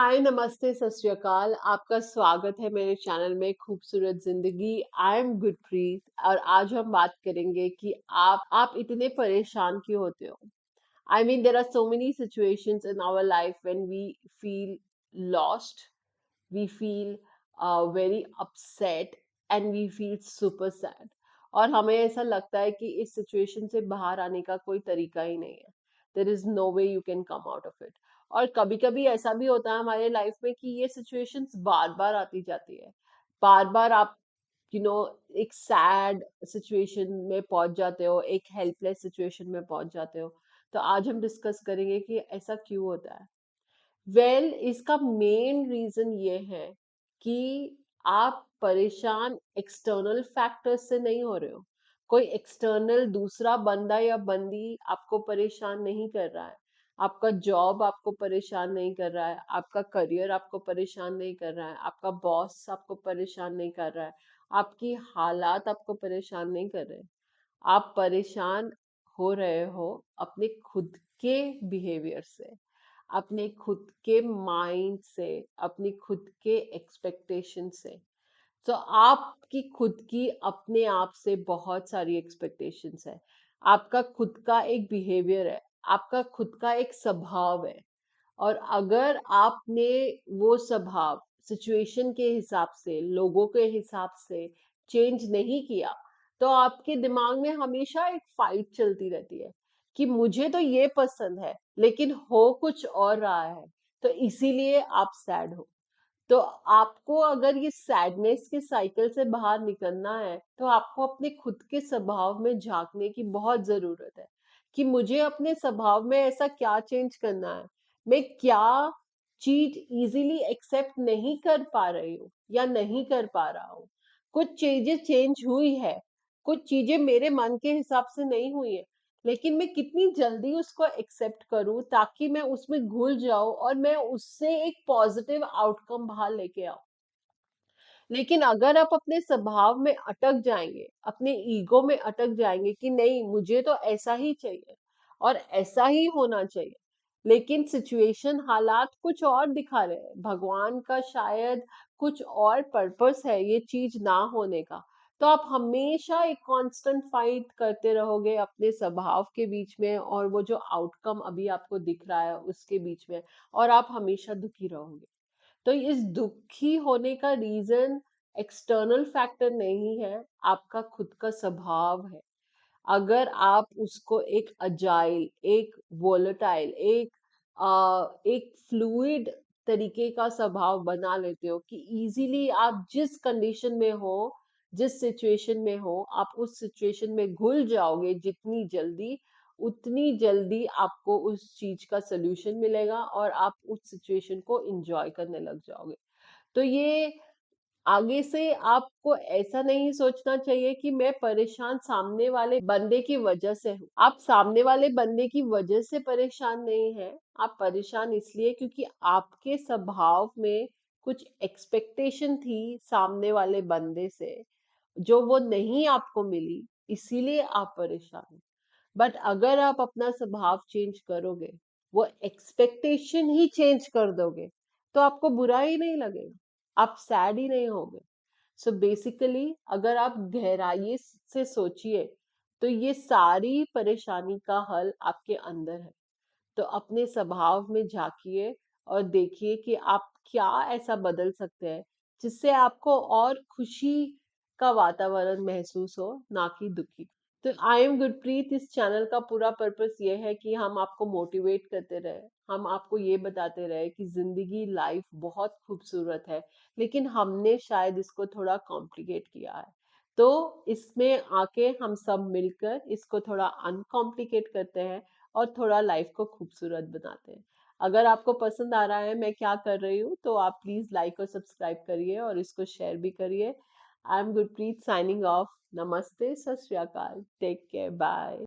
हाय नमस्ते सत श्री अकाल। आपका स्वागत है मेरे चैनल में खूबसूरत जिंदगी। आई एम गुरप्रीत और आज हम बात करेंगे कि आप इतने परेशान क्यों होते हो। I mean there are so many situations in our life when we feel lost, we feel very upset and we feel super sad। और हमें ऐसा लगता है कि इस सिचुएशन से बाहर आने का कोई तरीका ही नहीं है। There is no way you can come out of it. और कभी कभी ऐसा भी होता है हमारे लाइफ में कि ये सिचुएशंस बार बार आती जाती है। बार बार आप एक सैड सिचुएशन में पहुंच जाते हो, एक हेल्पलेस सिचुएशन में पहुंच जाते हो। तो आज हम डिस्कस करेंगे कि ऐसा क्यों होता है। इसका मेन रीजन ये है कि आप परेशान एक्सटर्नल फैक्टर्स से नहीं हो रहे हो। कोई एक्सटर्नल दूसरा बंदा या बंदी आपको परेशान नहीं कर रहा है। आपका जॉब आपको परेशान नहीं कर रहा है, आपका करियर आपको परेशान नहीं कर रहा है, आपका बॉस आपको परेशान नहीं कर रहा है, आपकी हालात आपको परेशान नहीं कर रहे। आप परेशान हो रहे हो अपने खुद के बिहेवियर से, अपने खुद के माइंड से, अपनी खुद के एक्सपेक्टेशन से। तो आपकी खुद की अपने आप से बहुत सारी एक्सपेक्टेशंस है। आपका खुद का एक बिहेवियर है, आपका खुद का एक स्वभाव है। और अगर आपने वो स्वभाव सिचुएशन के हिसाब से, लोगों के हिसाब से चेंज नहीं किया, तो आपके दिमाग में हमेशा एक फाइट चलती रहती है कि मुझे तो ये पसंद है लेकिन हो कुछ और रहा है, तो इसीलिए आप सैड हो। तो आपको अगर ये सैडनेस के साइकिल से बाहर निकलना है तो आपको अपने खुद के स्वभाव में झांकने की बहुत जरूरत है कि मुझे अपने स्वभाव में ऐसा क्या चेंज करना है। मैं क्या चीज इजीली एक्सेप्ट नहीं कर पा रही हूँ या नहीं कर पा रहा हूँ। कुछ चीजें चेंज हुई है, कुछ चीजें मेरे मन के हिसाब से नहीं हुई है, लेकिन मैं कितनी जल्दी उसको एक्सेप्ट करूं ताकि मैं उसमें घुल जाऊं और मैं उससे एक पॉजिटिव आउटकम बाहर लेके आऊं। लेकिन अगर आप अपने स्वभाव में अटक जाएंगे, अपने ईगो में अटक जाएंगे कि नहीं मुझे तो ऐसा ही चाहिए और ऐसा ही होना चाहिए, लेकिन सिचुएशन हालात कुछ और दिखा रहे हैं, भगवान का शायद कुछ और पर्पस है ये चीज ना होने का, तो आप हमेशा एक कांस्टेंट फाइट करते रहोगे अपने स्वभाव के बीच में और वो जो आउटकम अभी आपको दिख रहा है उसके बीच में, और आप हमेशा दुखी रहोगे। तो इस दुखी होने का रीजन एक्सटर्नल फैक्टर नहीं है, आपका खुद का स्वभाव है। अगर आप उसको एक अजाइल, एक वोलेटाइल, एक फ्लूइड तरीके का स्वभाव बना लेते हो कि इजीली आप जिस कंडीशन में हो, जिस सिचुएशन में हो, आप उस सिचुएशन में घुल जाओगे जितनी जल्दी, उतनी जल्दी आपको उस चीज का सोल्यूशन मिलेगा और आप उस सिचुएशन को एंजॉय करने लग जाओगे। तो ये आगे से आपको ऐसा नहीं सोचना चाहिए कि मैं परेशान सामने वाले बंदे की वजह से हूँ। आप सामने वाले बंदे की वजह से परेशान नहीं है, आप परेशान इसलिए क्योंकि आपके स्वभाव में कुछ एक्सपेक्टेशन थी सामने वाले बंदे से जो वो नहीं आपको मिली, इसीलिए आप परेशान हैं। बट अगर आप अपना स्वभाव चेंज करोगे, वो एक्सपेक्टेशन ही चेंज कर दोगे, तो आपको बुरा ही नहीं लगेगा, आप सैड ही नहीं होगे। सो बेसिकली अगर आप गहराई से सोचिए तो ये सारी परेशानी का हल आपके अंदर है। तो अपने स्वभाव में झांकिए और देखिए कि आप क्या ऐसा बदल सकते हैं जिससे आपको और खुशी का वातावरण महसूस हो, ना कि दुखी। तो आई एम गुरप्रीत, इस चैनल का पूरा पर्पस ये है कि हम आपको मोटिवेट करते रहे, हम आपको ये बताते रहे कि जिंदगी, लाइफ बहुत खूबसूरत है, लेकिन हमने शायद इसको थोड़ा कॉम्प्लिकेट किया है। तो इसमें आके हम सब मिलकर इसको थोड़ा अनकॉम्प्लिकेट करते हैं और थोड़ा लाइफ को खूबसूरत बनाते हैं। अगर आपको पसंद आ रहा है मैं क्या कर रही हूँ तो आप प्लीज लाइक और सब्सक्राइब करिए और इसको शेयर भी करिए। I am Gurpreet signing off. नमस्ते, सत श्री अकाल, टेक केयर, बाय।